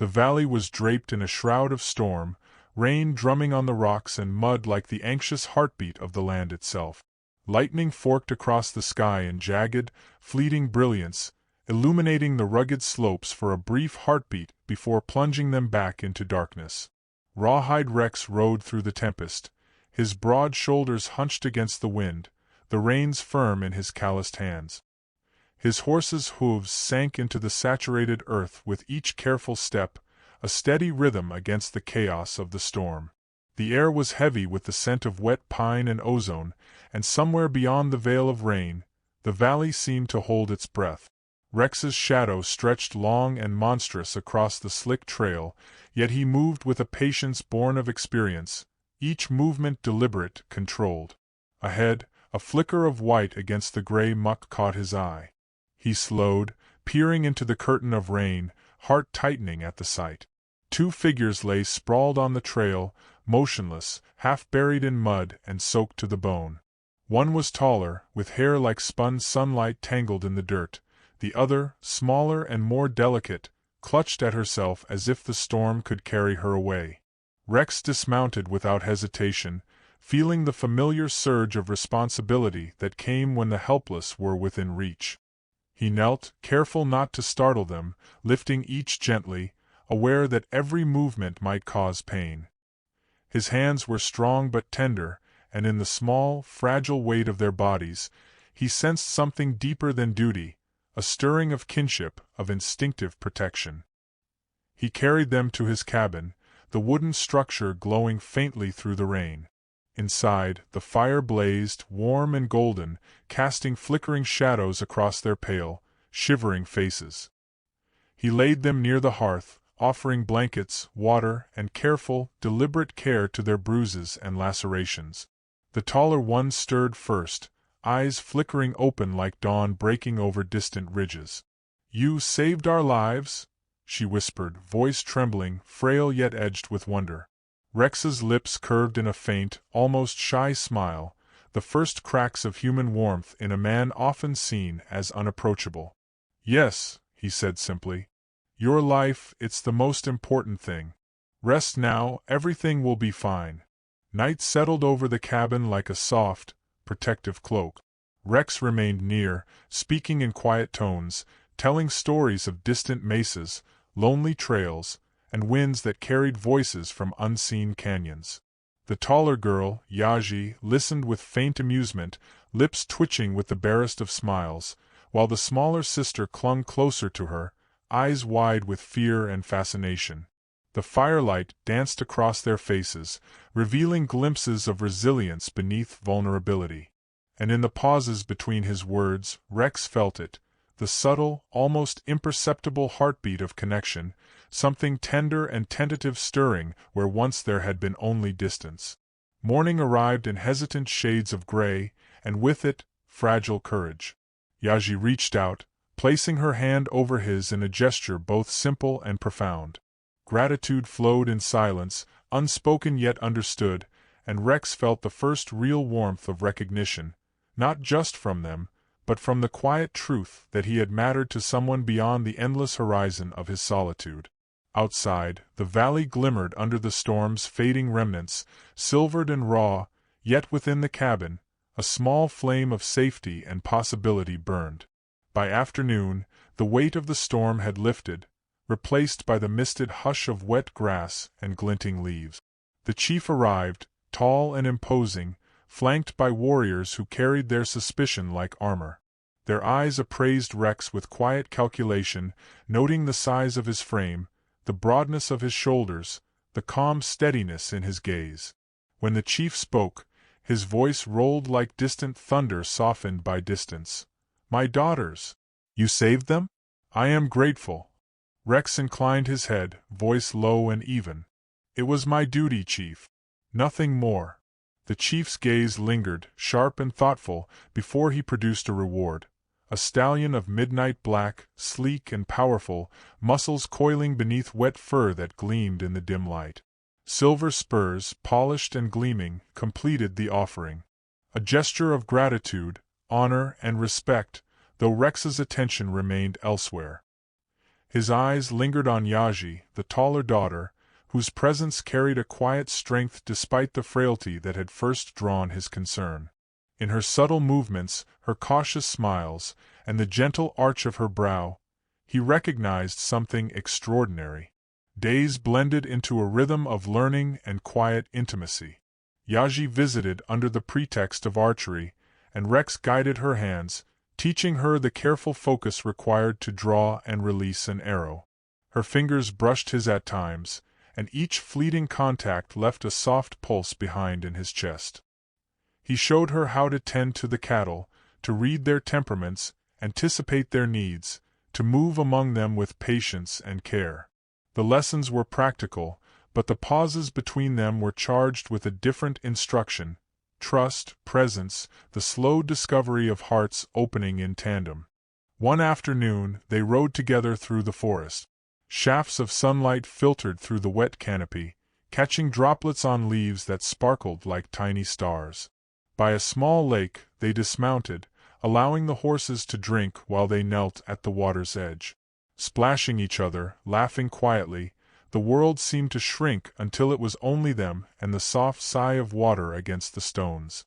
The valley was draped in a shroud of storm, rain drumming on the rocks and mud like the anxious heartbeat of the land itself. Lightning forked across the sky in jagged, fleeting brilliance, illuminating the rugged slopes for a brief heartbeat before plunging them back into darkness. Rawhide Rex rode through the tempest, his broad shoulders hunched against the wind, the reins firm in his calloused hands. His horse's hooves sank into the saturated earth with each careful step, a steady rhythm against the chaos of the storm. The air was heavy with the scent of wet pine and ozone, and somewhere beyond the veil of rain, the valley seemed to hold its breath. Rex's shadow stretched long and monstrous across the slick trail, yet he moved with a patience born of experience, each movement deliberate, controlled. Ahead, a flicker of white against the gray muck caught his eye. He slowed, peering into the curtain of rain, heart tightening at the sight. Two figures lay sprawled on the trail, motionless, half buried in mud and soaked to the bone. One was taller, with hair like spun sunlight tangled in the dirt. The other, smaller and more delicate, clutched at herself as if the storm could carry her away. Rex dismounted without hesitation, feeling the familiar surge of responsibility that came when the helpless were within reach. He knelt, careful not to startle them, lifting each gently, aware that every movement might cause pain. His hands were strong but tender, and in the small, fragile weight of their bodies, he sensed something deeper than duty, a stirring of kinship, of instinctive protection. He carried them to his cabin, the wooden structure glowing faintly through the rain. Inside, the fire blazed, warm and golden, casting flickering shadows across their pale, shivering faces. He laid them near the hearth, offering blankets, water, and careful, deliberate care to their bruises and lacerations. The taller one stirred first, eyes flickering open like dawn breaking over distant ridges. "You saved our lives," she whispered, voice trembling, frail yet edged with wonder. Rex's lips curved in a faint, almost shy smile, the first cracks of human warmth in a man often seen as unapproachable. "Yes," he said simply. "Your life, it's the most important thing. Rest now, everything will be fine." Night settled over the cabin like a soft, protective cloak. Rex remained near, speaking in quiet tones, telling stories of distant mesas, lonely trails, and winds that carried voices from unseen canyons. The taller girl, Yaji, listened with faint amusement, lips twitching with the barest of smiles, while the smaller sister clung closer to her, eyes wide with fear and fascination. The firelight danced across their faces, revealing glimpses of resilience beneath vulnerability. And in the pauses between his words, Rex felt it, the subtle, almost imperceptible heartbeat of connection, something tender and tentative stirring where once there had been only distance. Morning arrived in hesitant shades of gray, and with it, fragile courage. Yaji reached out, placing her hand over his in a gesture both simple and profound. Gratitude flowed in silence, unspoken yet understood, and Rex felt the first real warmth of recognition, not just from them, but from the quiet truth that he had mattered to someone beyond the endless horizon of his solitude. Outside, the valley glimmered under the storm's fading remnants, silvered and raw, yet within the cabin, a small flame of safety and possibility burned. By afternoon, the weight of the storm had lifted, replaced by the misted hush of wet grass and glinting leaves. The chief arrived, tall and imposing, flanked by warriors who carried their suspicion like armor. Their eyes appraised Rex with quiet calculation, noting the size of his frame, the broadness of his shoulders, the calm steadiness in his gaze. When the chief spoke, his voice rolled like distant thunder softened by distance. "My daughters! You saved them? I am grateful." Rex inclined his head, voice low and even. "It was my duty, Chief. Nothing more." The chief's gaze lingered, sharp and thoughtful, before he produced a reward. A stallion of midnight black, sleek and powerful, muscles coiling beneath wet fur that gleamed in the dim light. Silver spurs, polished and gleaming, completed the offering. A gesture of gratitude, honor and respect, though Rex's attention remained elsewhere. His eyes lingered on Yaji, the taller daughter, whose presence carried a quiet strength despite the frailty that had first drawn his concern. In her subtle movements, her cautious smiles, and the gentle arch of her brow, he recognized something extraordinary. Days blended into a rhythm of learning and quiet intimacy. Yaji visited under the pretext of archery, and Rex guided her hands, teaching her the careful focus required to draw and release an arrow. Her fingers brushed his at times, and each fleeting contact left a soft pulse behind in his chest. He showed her how to tend to the cattle, to read their temperaments, anticipate their needs, to move among them with patience and care. The lessons were practical, but the pauses between them were charged with a different instruction: trust, presence, the slow discovery of hearts opening in tandem. One afternoon, they rode together through the forest. Shafts of sunlight filtered through the wet canopy, catching droplets on leaves that sparkled like tiny stars. By a small lake, they dismounted, allowing the horses to drink while they knelt at the water's edge. Splashing each other, laughing quietly, the world seemed to shrink until it was only them and the soft sigh of water against the stones.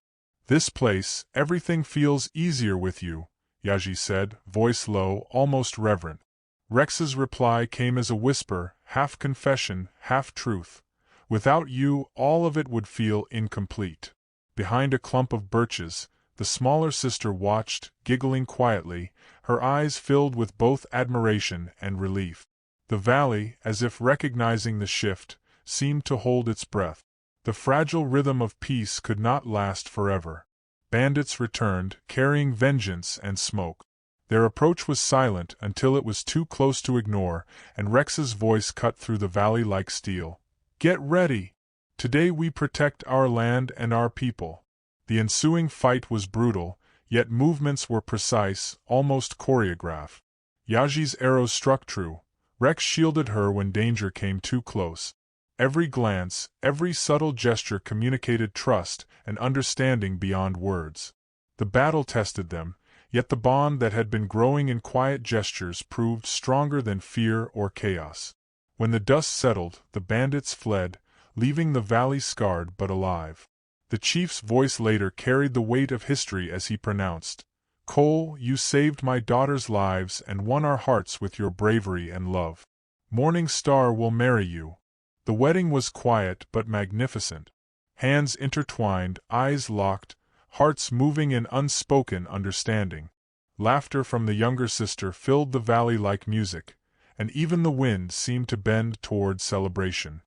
"This place, everything feels easier with you," Yaji said, voice low, almost reverent. Rex's reply came as a whisper, half confession, half truth. "Without you, all of it would feel incomplete." Behind a clump of birches, the smaller sister watched, giggling quietly, her eyes filled with both admiration and relief. The valley, as if recognizing the shift, seemed to hold its breath. The fragile rhythm of peace could not last forever. Bandits returned, carrying vengeance and smoke. Their approach was silent until it was too close to ignore, and Rex's voice cut through the valley like steel. "Get ready! Today we protect our land and our people." The ensuing fight was brutal, yet movements were precise, almost choreographed. Yaji's arrows struck true. Rex shielded her when danger came too close. Every glance, every subtle gesture communicated trust and understanding beyond words. The battle tested them, yet the bond that had been growing in quiet gestures proved stronger than fear or chaos. When the dust settled, the bandits fled, leaving the valley scarred but alive. The chief's voice later carried the weight of history as he pronounced, "Cole, you saved my daughter's lives and won our hearts with your bravery and love. Morning Star will marry you." The wedding was quiet but magnificent. Hands intertwined, eyes locked, hearts moving in unspoken understanding. Laughter from the younger sister filled the valley like music, and even the wind seemed to bend toward celebration.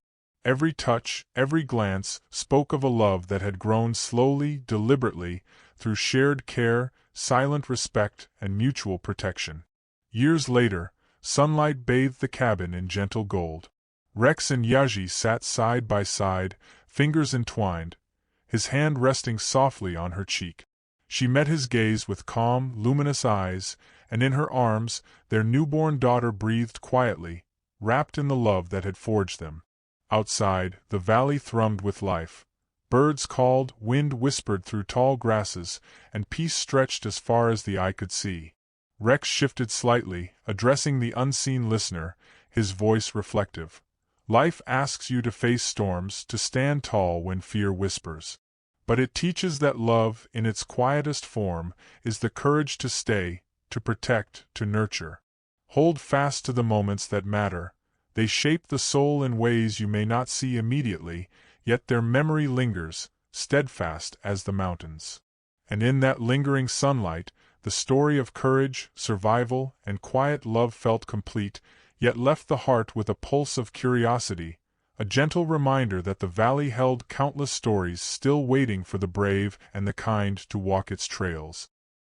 Every touch, every glance, spoke of a love that had grown slowly, deliberately, through shared care, silent respect, and mutual protection. Years later, sunlight bathed the cabin in gentle gold. Rex and Yaji sat side by side, fingers entwined, his hand resting softly on her cheek. She met his gaze with calm, luminous eyes, and in her arms, their newborn daughter breathed quietly, wrapped in the love that had forged them. Outside, the valley thrummed with life. Birds called, wind whispered through tall grasses, and peace stretched as far as the eye could see. Rex shifted slightly, addressing the unseen listener, his voice reflective. "Life asks you to face storms, to stand tall when fear whispers. But it teaches that love, in its quietest form, is the courage to stay, to protect, to nurture. Hold fast to the moments that matter. They shape the soul in ways you may not see immediately, yet their memory lingers, steadfast as the mountains." And in that lingering sunlight, the story of courage, survival, and quiet love felt complete, yet left the heart with a pulse of curiosity, a gentle reminder that the valley held countless stories still waiting for the brave and the kind to walk its trails.